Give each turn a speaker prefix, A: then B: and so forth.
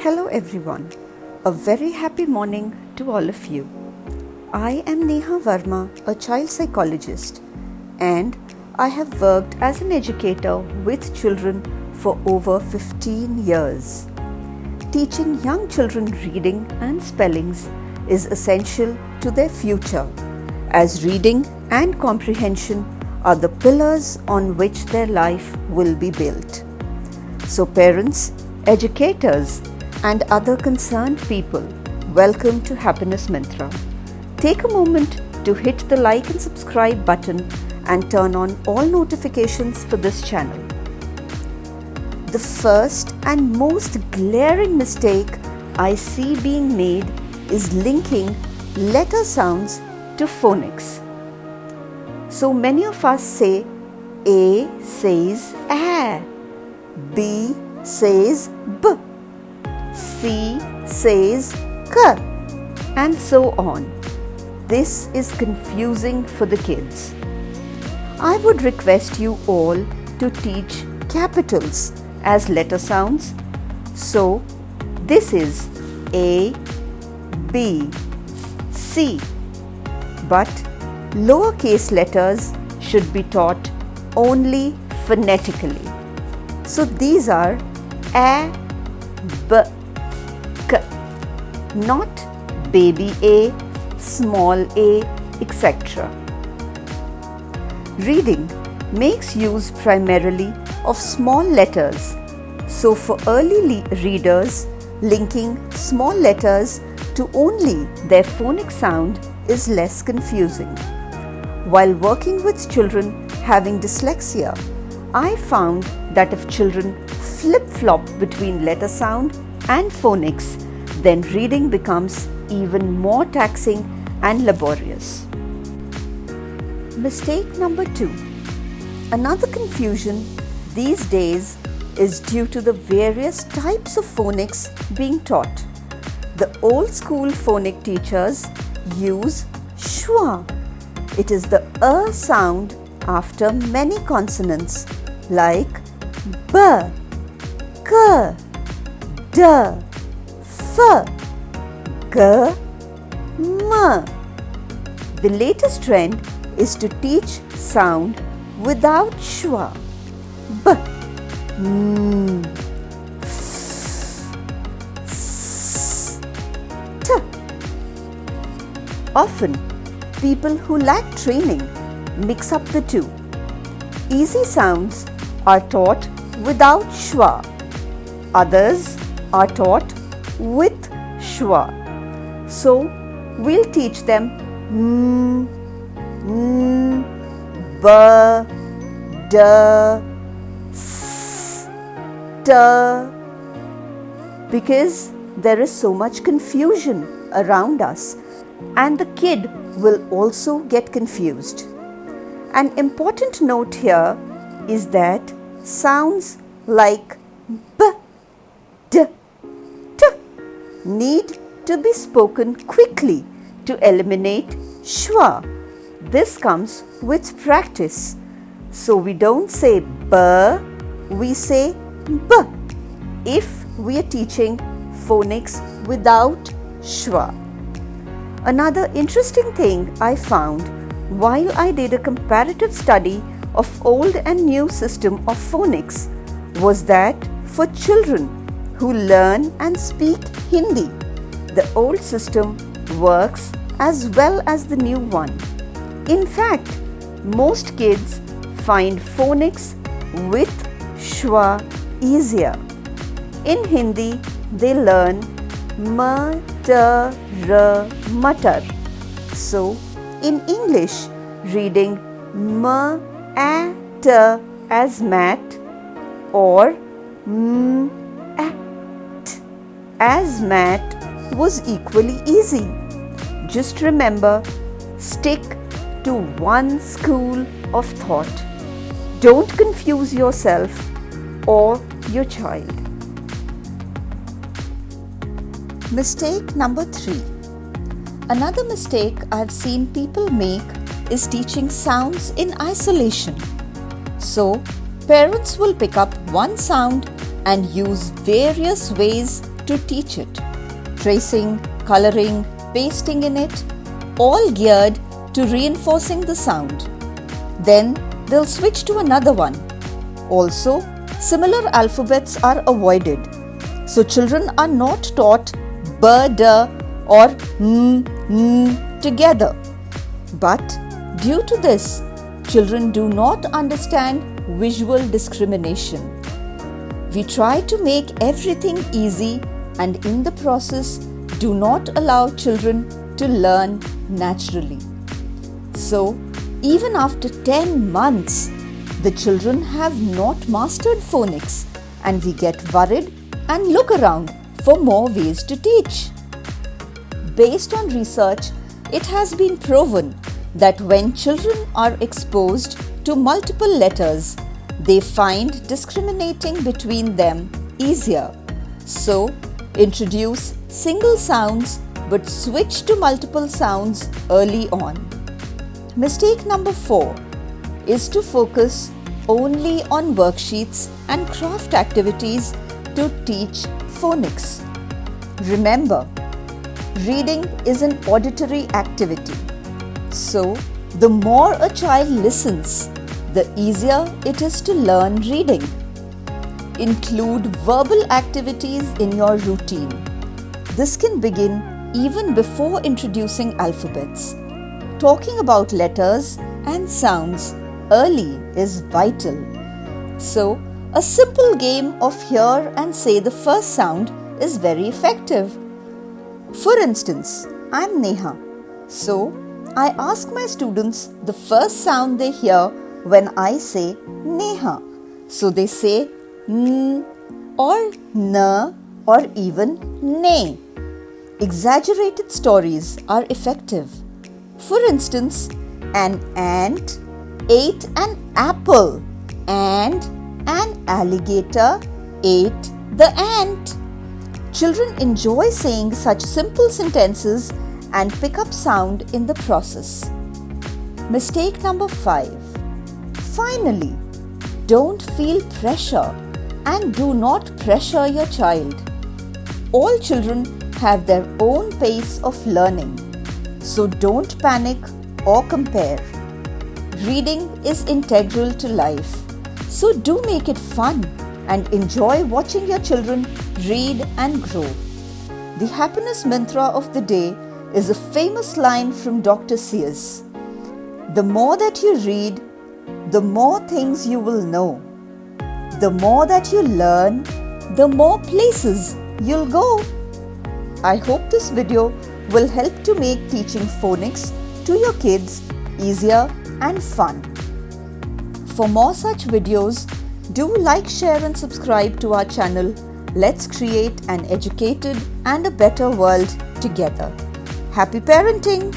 A: Hello everyone, a very happy morning to all of you. I am Neha Verma, a child psychologist, and I have worked as an educator with children for over 15 years. Teaching young children reading and spellings is essential to their future, as reading and comprehension are the pillars on which their life will be built. So parents, educators, and other concerned people, welcome to Happiness Mantra. Take a moment to hit the like and subscribe button and turn on all notifications for this channel. The first and most glaring mistake I see being made is linking letter sounds to phonics. So many of us say A says A, B says B, C says K, and so on. This is confusing for the kids. I would request you all to teach capitals as letter sounds. So this is A, B, C. But lowercase letters should be taught only phonetically. So these are A, B, K, not baby A, small a, etc. Reading makes use primarily of small letters. So for early readers, linking small letters to only their phonic sound is less confusing. While working with children having dyslexia, I found that if children flip-flop between letter sound and phonics, then reading becomes even more taxing and laborious. Mistake number 2. Another confusion these days is due to the various types of phonics being taught. The old school phonic teachers use schwa. It is the sound after many consonants like b, k, d, f, g, m. The latest trend is to teach sound without schwa. B, m, f, s, t. Often, people who lack training mix up the two. Easy sounds are taught without schwa. Others are taught with schwa. So, we'll teach them m, n, b, d, s, t, because there is so much confusion around us, and the kid will also get confused. An important note here is that sounds like b, d, t need to be spoken quickly to eliminate schwa. This comes with practice. So we don't say b, we say b if we are teaching phonics without schwa. Another interesting thing I found while I did a comparative study of old and new system of phonics was that for children who learn and speak Hindi, the old system works as well as the new one. In fact, most kids find phonics with schwa easier. In Hindi, they learn ma, ta, ra, matar. So, in English, reading ma, a, ta as mat or m, a, t as mat was equally easy. Just remember, stick to one school of thought. Don't confuse yourself or your child. Mistake number 3. Another mistake I've seen people make is teaching sounds in isolation. So, parents will pick up one sound and use various ways to teach it. Tracing, coloring, pasting in it, all geared to reinforcing the sound. Then they'll switch to another one. Also, similar alphabets are avoided. So children are not taught b, d or m together. But due to this, children do not understand visual discrimination. We try to make everything easy and in the process do not allow children to learn naturally. So, even after 10 months, the children have not mastered phonics and we get worried and look around for more ways to teach. Based on research, it has been proven that when children are exposed to multiple letters, they find discriminating between them easier. So, introduce single sounds but switch to multiple sounds early on. Mistake number 4 is to focus only on worksheets and craft activities to teach phonics. Remember, reading is an auditory activity. So, the more a child listens, the easier it is to learn reading. Include verbal activities in your routine. This can begin even before introducing alphabets. Talking about letters and sounds early is vital. So, a simple game of hear and say the first sound is very effective. For instance, I'm Neha. So, I ask my students the first sound they hear when I say Neha. So they say N or N or even Ne. Exaggerated stories are effective. For instance, an ant ate an apple and an alligator ate the ant. Children enjoy saying such simple sentences and pick up sound in the process. Mistake number 5. Finally, don't feel pressure and do not pressure your child. All children have their own pace of learning, so don't panic or compare. Reading is integral to life, so do make it fun and enjoy watching your children read and grow. The happiness mantra of the day is a famous line from Dr. Seuss. The more that you read, the more things you will know. The more that you learn, the more places you'll go. I hope this video will help to make teaching phonics to your kids easier and fun. For more such videos, do like, share and subscribe to our channel. Let's create an educated and a better world together. Happy parenting!